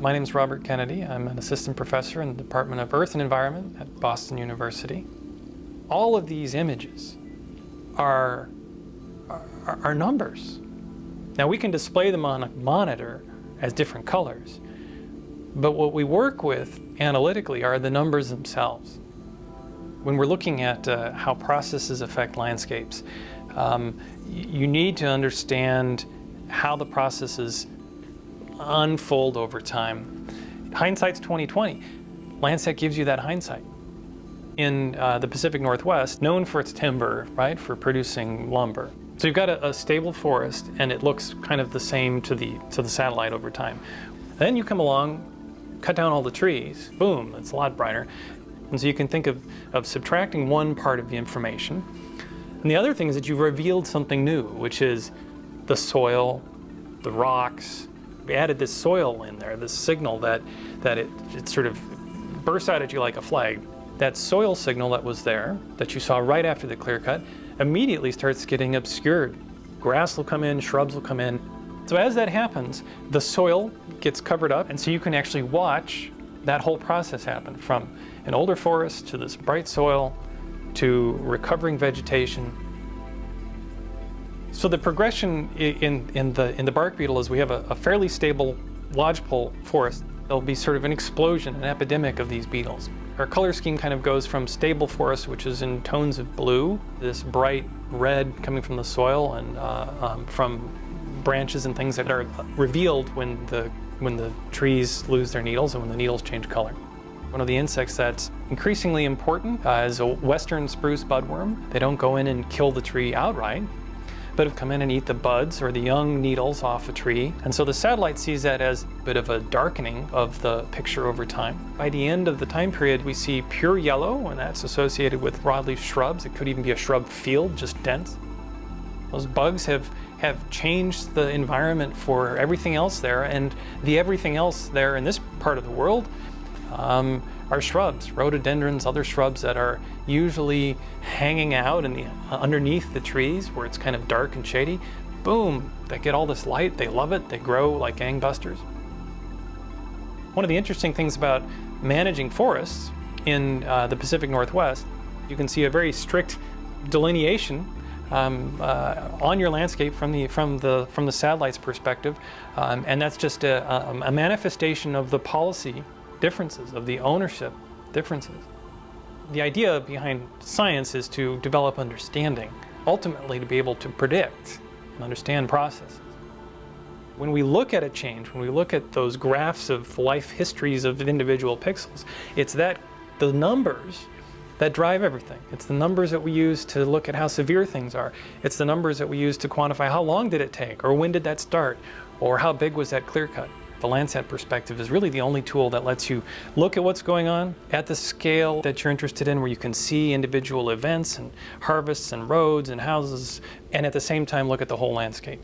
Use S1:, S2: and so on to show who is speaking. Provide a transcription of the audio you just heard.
S1: My name is Robert Kennedy. I'm an assistant professor in the Department of Earth and Environment at Boston University. All of these images are numbers. Now we can display them on a monitor as different colors, but what we work with analytically are the numbers themselves. When we're looking at how processes affect landscapes, you need to understand how the processes unfold over time. Hindsight's 20/20. Landsat gives you that hindsight. In the Pacific Northwest, known for its timber, right, for producing lumber. So you've got a stable forest, and it looks kind of the same to the satellite over time. Then you come along, cut down all the trees, boom, it's a lot brighter. And so you can think of subtracting one part of the information. And the other thing is that you've revealed something new, which is the soil, the rocks. We added this soil in there, this signal that it sort of bursts out at you like a flag. That soil signal that was there, that you saw right after the clear cut, immediately starts getting obscured. Grass will come in, shrubs will come in. So as that happens, the soil gets covered up, and so you can actually watch that whole process happen, from an older forest to this bright soil to recovering vegetation. So the progression in the bark beetle is we have a fairly stable lodgepole forest. There'll be sort of an explosion, an epidemic of these beetles. Our color scheme kind of goes from stable forest, which is in tones of blue, this bright red coming from the soil and from branches and things that are revealed when the trees lose their needles and when the needles change color. One of the insects that's increasingly important is a western spruce budworm. They don't go in and kill the tree outright, but have come in and eat the buds or the young needles off a tree. And so the satellite sees that as a bit of a darkening of the picture over time. By the end of the time period, we see pure yellow, and that's associated with broadleaf shrubs. It could even be a shrub field, just dense. Those bugs have changed the environment for everything else there, and the everything else there in this part of the world are shrubs, rhododendrons, other shrubs that are usually hanging out underneath the trees where it's kind of dark and shady. Boom, they get all this light, they love it, they grow like gangbusters. One of the interesting things about managing forests in the Pacific Northwest, you can see a very strict delineation on your landscape from the satellite's perspective, and that's just a manifestation of the policy differences, of the ownership differences. The idea behind science is to develop understanding, ultimately to be able to predict and understand processes. When we look at a change, when we look at those graphs of life histories of individual pixels, it's the numbers that drive everything. It's the numbers that we use to look at how severe things are. It's the numbers that we use to quantify how long did it take, or when did that start, or how big was that clear cut. The Landsat perspective is really the only tool that lets you look at what's going on at the scale that you're interested in, where you can see individual events and harvests and roads and houses, and at the same time look at the whole landscape.